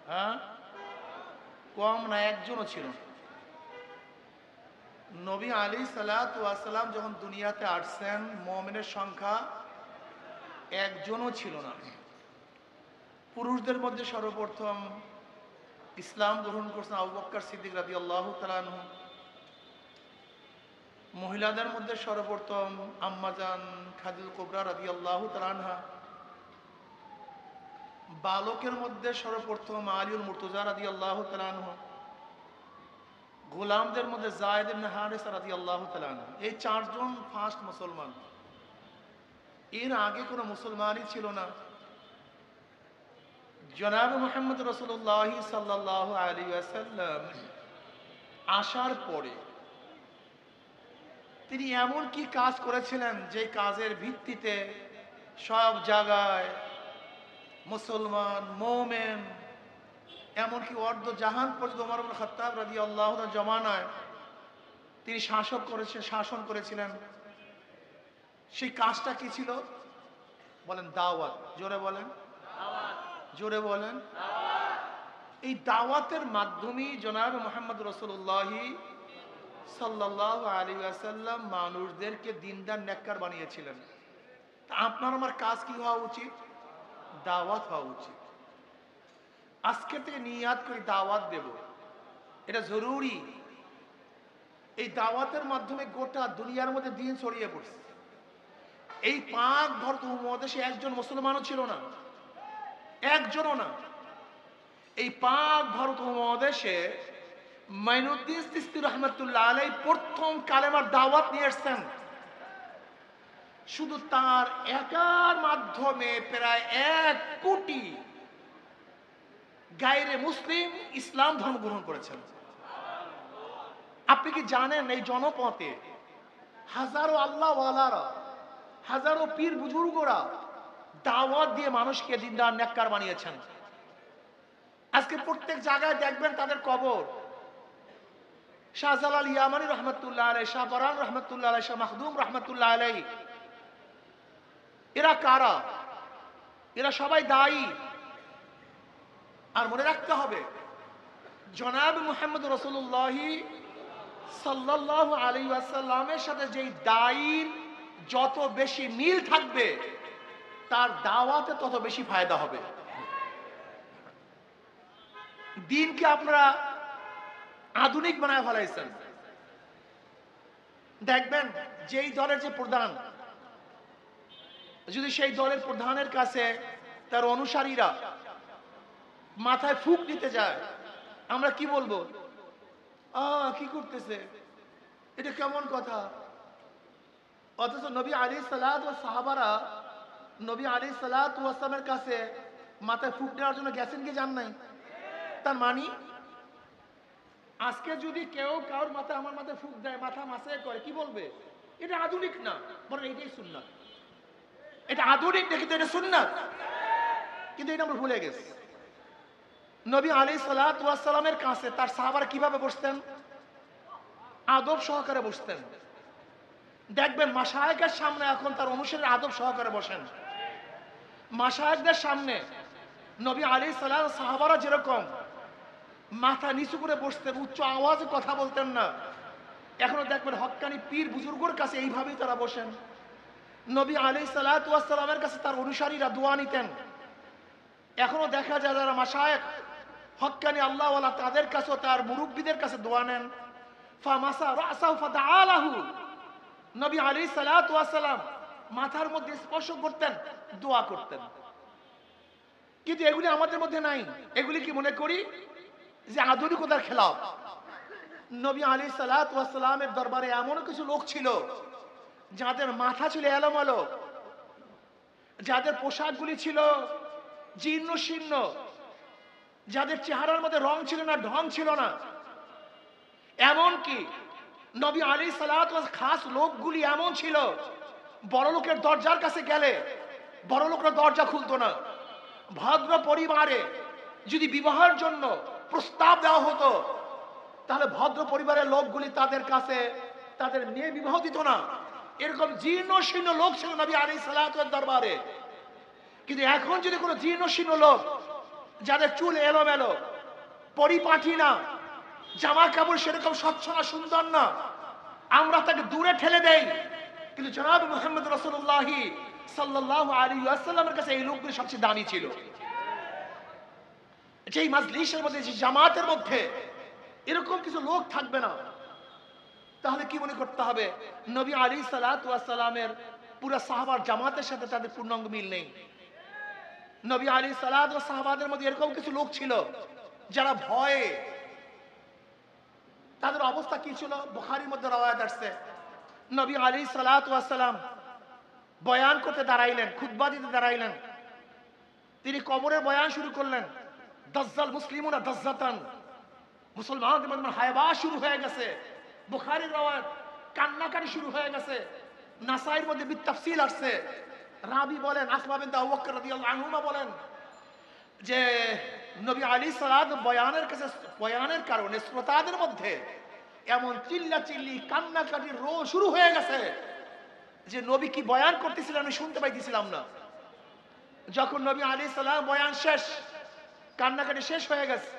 হ্যাঁ, কম না, একজনও ছিল না। নবী আলাইহিস সালাতু ওয়াস সালাম যখন দুনিয়াতে আসছেন, মুমিনের সংখ্যা একজনও ছিল না। পুরুষদের মধ্যে সর্বপ্রথম ইসলাম গ্রহণ করছেন আবু বকর সিদ্দিক রাদিয়াল্লাহু তাআলা আনহু। মহিলাদের মধ্যে সর্বপ্রথম আম্মাজান খাদিজাতুল কুবরা রাদিয়াল্লাহু তাআলা আনহা। বালকের মধ্যে সর্বপ্রথম আলীউল মুর্তজা রাদিয়াল্লাহু তাআলা আনহু। গোলামদের মধ্যে যায়েদ ইবনে হারিসা রাদিয়াল্লাহু তাআলা আনহু। এই চারজন ফার্স্ট মুসলমান। এর আগে কোনো মুসলমানই ছিল না। জনাব মুহাম্মদ রাসূলুল্লাহ সাল্লাল্লাহু আলাইহি ওয়াসাল্লাম আসার পরে তিনি এমন কি কাজ করেছিলেন যে কাজের ভিত্তিতে সব জায়গায় মুসলমান, মুমিন, এমনকি অর্ধ জাহান পর্যন্ত ওমর ইবনে খাত্তাব রাদিয়াল্লাহু তাআলা জমানায় তিনি শাসন করেছিলেন। সেই কাজটা কি ছিল বলেন? দাওয়াত। জোরে বলেন, জোরে বলেন। এই দাওয়াতের মাধ্যমেই জনাব মুহাম্মদ রাসূলুল্লাহ সাল্লাল্লাহু আলাইহি ওয়াসাল্লাম মানুষদেরকে দিনদার নেককার বানিয়েছিলেন। তা আপনার আমার কাজ কি হওয়া উচিত? দাওয়াত হওয়া উচিত। আজকে থেকে নিয়াত করে দাওয়াত দেব, এটা জরুরি। এই দাওয়াতের মাধ্যমে গোটা দুনিয়ার মধ্যে দিন ছড়িয়ে পড়ছে। এই পাক ভারত উপমহাদেশে একজন মুসলমানও ছিল না, একজনও না। এই পাক ভারত উপমহাদেশে মাইনুদ্দিন চিশতি রাহমাতুল্লাহ আলাইহি প্রথম কালেমার দাওয়াত নিয়ে এসেছেন। শুধু তার একার মাধ্যমে প্রায় 1 কোটি গায়রে মুসলিম ইসলাম ধর্ম গ্রহণ করেছেন। আপনি কি জানেন এই জনপথে হাজারো আল্লাহওয়ালারা, হাজারো পীর বুজুর্গরা দাওয়াত দিয়ে মানুষকে দিনদার নেককার বানিয়েছেন। আজকে প্রত্যেক জায়গায় দেখবেন তাদের কবর। শাহজালাল ইয়ামানি রহমতুল্লাহ আলাইহি, শাহ বরান রহমতুল্লাহ আলাইহি, শাহ মাখদুম রহমতুল্লাহ আলাইহি, এরা কারা? এরা সবাই দায়ী। আর মনে রাখতে হবে, জনাব মুহাম্মদ রাসূলুল্লাহ সাল্লাল্লাহু আলাইহি ওয়াসাল্লামের সাথে যেই দায়ীর যত বেশি মিল থাকবে, তার দাওয়াতে তত বেশি ফায়দা হবে। দিনকে আপনারা আধুনিক বানায় ফেলাইছেন। দেখবেন যেই দলের যে প্রধান, যদি সেই দলের প্রধানের কাছে তার অনুসারীরা মাথায় ফুক দিতে যায়, আমরা কি বলবো? কি করতেছে, এটা কেমন কথা? অথচ নবী আলাইহিস সালাত ওয়াস সাহাবারা নবী আলাইহিস সালাত ওয়াস সালামের কাছে মাথায় ফুক দেওয়ার জন্য গেছেন কি যান নাই? তার মানে আজকে যদি কেউ কারোর মাথায়, আমার মাথায় ফুক দেয়, মাথা মাসায় করে, কি বলবে? এটা আধুনিক না, বরং এটাই সুন্নাত। এটা আধুনিক দেখি তো এটা সুন্নাত, কিন্তু এটা আমরা ভুলে গেছি। নবী আলাইহিস সালাতু ওয়াস সালামের কাছে তার সাহাবারা কিভাবে বসতেন? আদব সহকারে বসতেন। দেখবেন মাশায়েখের সামনে এখন তার অনুসারীরা আদব সহকারে বসেন। মাশায়েখদের সামনে নবী আলাইহিস সালাম সাহাবারা যেরকম মাথা নিচু করে বসতেন, উচ্চ আওয়াজে কথা বলতেন না, এখনো দেখবেন হক্কানি পীর বুজুর্গর কাছে এইভাবেই তারা বসেন। নবী আলাইহিস সালাতু ওয়াস সালামের কাছে তার অনুসারীরা দোয়া নিতেন। এখনো দেখা যায় যারা মাশায়েখ হক্কানি আল্লাহওয়ালা, তাদের কাছে, তার মুরব্বীদের কাছে দোয়া নেন। ফামাসা রাসাহু ফাদাআলাহু, নবী আলাইহিস সালাতু ওয়াস সালাম মাথার মধ্যে স্পর্শ করতেন, দোয়া করতেন। কিন্তু এগুলি আমাদের মধ্যে নাই। এগুলি কি মনে করি যে আধুনিকতার খেলাফ। নবী আলাইহিস সালাতু ওয়াস সালামের দরবারে এমন কিছু লোক ছিল যাদের মাথা ছিল এলোমেলো, যাদের পোশাকগুলি ছিল জীর্ণ শীর্ণ, যাদের চেহারার মধ্যে রং ছিল না, ঢং ছিল না। এমনকি নবী আলাইহিস সালাতু ওয়াস খাস লোকগুলি এমন ছিল, বড় লোকের দরজার কাছে গেলে বড় লোকরা দরজা খুলতো না। ভদ্র পরিবারে যদি বিবাহের জন্য প্রস্তাব দেওয়া হতো, তাহলে ভদ্র পরিবারের লোকগুলি তাদের কাছে তাদের মেয়ে বিবাহ দিত না। এরকম জীর্ণ শীর্ণ লোক ছিল নবী আলাইহিস সালাতু ওয়াস দরবারে। কিন্তু এখন যদি কোনো জীর্ণ শীর্ণ লোক যাদের চুল এলোমেলো, পরিপাটি না, জামা কাপড় সেরকম স্বচ্ছ না, সুন্দর না, আমরা তাকে দূরে ঠেলে দেই। কিন্তু জনাব মুহাম্মদ রাসূলুল্লাহ সাল্লাল্লাহু আলাইহি ওয়াসাল্লামের কাছে এই লোকগুলো সবচেয়ে দামি ছিল। যেই মাজলিসের মধ্যে, যে জামাতের মধ্যে এরকম কিছু লোক থাকবে না, তাহলে কি মনে করতে হবে? নবী আলাইহিস সালাতু ওয়াস সালামের পুরো সাহাবার জামাতের সাথে তাদের পূর্ণাঙ্গ মিল নেই। নবী আলাইহিস সালাতু ওয়াস সাহাবাদের মধ্যে এরকম কিছু লোক ছিল যারা ভয়ে, তাদের অবস্থা কি ছিল? বুখারীর মধ্যে রওয়ায়াত আসছে, নবী আলাইহিস সালাতু ওয়াস সালাম বয়ান করতে দাঁড়াইলেন, খুতবা দিতে দাঁড়াইলেন, তিনি কবরের বয়ান শুরু করলেন। দাজ্জাল মুসলিমুনা দাজ্জাতান, মুসলমানদের মধ্যে হায়বা শুরু হয়ে গেছে। বুখারীর রওয়ায়াত, কান্নাকাটি শুরু হয়ে গেছে। নাসাইর মধ্যে বিতাফসিল আসছে, রাবি বলেন, আসমা বিনত আবু বকর রাদিয়াল্লাহু আনহুমা বলেন যে নবী আলাইহিস সালাত বয়ানের কারণে শ্রোতাদের মধ্যে এমন চিল্লাচিল্লি, কান্নাকাটি শুরু হয়ে গেছে যে নবী কি বয়ান করতেছিলেন আমি শুনতে পাইতেছিলাম না। যখন নবী আলাইহিস সালাম বয়ান শেষ, কান্নাকাটি শেষ হয়ে গেছে,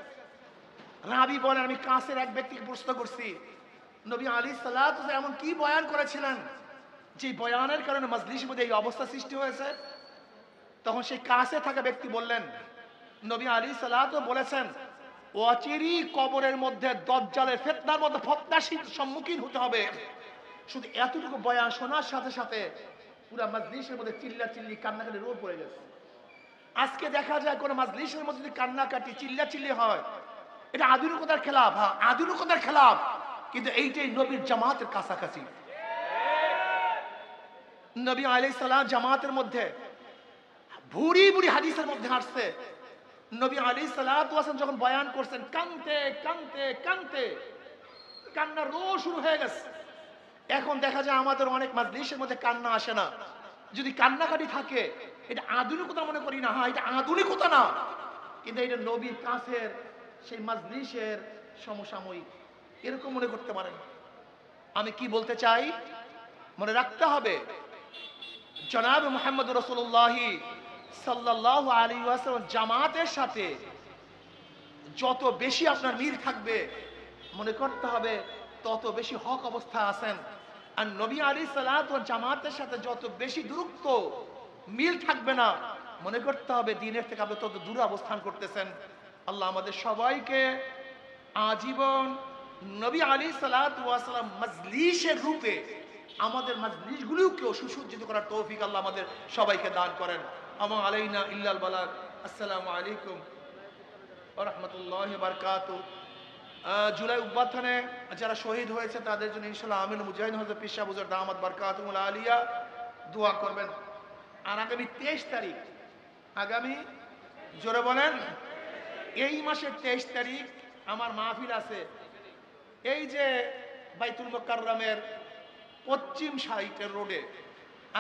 রাবি বলেন আমি কাছের এক ব্যক্তিকে প্রশ্ন করছি, নবী আলাইহিস সালাত এমন কি বয়ান করেছিলেন যে বয়ানের কারণে মাজলিসের মধ্যে এই অবস্থা সৃষ্টি হয়েছে? তখন সেই কাছে থাকা ব্যক্তি বললেন, নবী আলাইহিস সালাত বলেছেন অচিরি কবরের মধ্যে দাজ্জালের ফিতনার মধ্যে ফতনাশীর সম্মুখীন হতে হবে। শুধু এতটুকু বয়ান শোনার সাথে সাথে পুরো মাজলিসের মধ্যে চিল্লাচিল্লি, কান্নাকাটি রোল পড়ে গেছে। আজকে দেখা যায় কোন মাজলিসের মধ্যে যদি কান্নাকাটি, চিল্লাচিল্লি হয়, এটা আধুনিকতার খেলাফ। হ্যাঁ, আধুনিকতার খেলাফ, কিন্তু এইটাই নবীর জামাতের কাছাকাছি। নবী আলাইহিস সালাম জামাতের মধ্যে ভুরি ভুরি হাদিসের মধ্যে আসছে, নবী আলাইহিস সালাতু ওয়াস সালাম যখন বয়ান করছেন, কানতে কানতে কানতে কান্না শুরু হয়ে গেছে। এখন দেখা যায় আমাদের অনেক মাজলিসের মধ্যে কান্না আসে না। যদি কান্নাকাটি থাকে, এটা আধুনিকতা মনে করি না। হ্যাঁ, এটা আধুনিকতা না, কিন্তু এটা নবীর কাছের সেই মাজলিসের সমসাময়িক, এরকম মনে করতে পারেন। আমি কি বলতে চাই, মনে রাখতে হবে জনাব মুহাম্মদ রাসূলুল্লাহ সাল্লাল্লাহু আলাইহি ওয়াসাল্লাম জামাতের সাথে যত বেশি আপনার মিল থাকবে, মনে করতে হবে তত বেশি হক অবস্থা আছেন। আর নবী আলাইহিস সালাতু ওয়াস জামাতের সাথে যত বেশি দূরত্ব, মিল থাকবে না, মনে করতে হবে দিনের থেকে আপনি তত দূরে অবস্থান করতেছেন। আল্লাহ আমাদের সবাইকে আজীবন নবী আলাইহিস সালাতু ওয়াস সালাম মাজলিসের রূপে আমাদের মাজলিসগুলোকেও সুসজ্জিত করার তৌফিক আল্লাহ আমাদের সবাইকে দান করেন। আমা আলাইনা ইল্লাল বালাগ। আসসালামু আলাইকুম ওয়া রাহমাতুল্লাহি ওয়া বারাকাতুহু। জুলাই অভ্যুত্থানে যারা শহীদ হয়েছে তাদের জন্য ইনশাআল্লাহ আমিন মুজাহিদ হযরত পীর সাহেব হুজুর দামাত বারকাতুহুল আলিয়া দোয়া করবেন। আর আগামী 23 তারিখ, আগামী জোরে বলেন, এই মাসের 23 তারিখ আমার মাহফিল আছে। এই যে বাইতুল মুকাররমের পশ্চিম সাইডের রোডে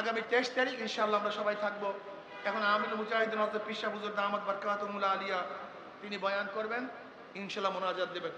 আগামী 23 তারিখ ইনশাআল্লাহ আমরা সবাই থাকবো। এখন আমিন মুজাহিদিন হযরত পীর সাহেব হুজুর দামাত বারকাতুহুল আলিয়া তিনি বয়ান করবেন, ইনশাআল্লাহ মুনাজাত দেবেন।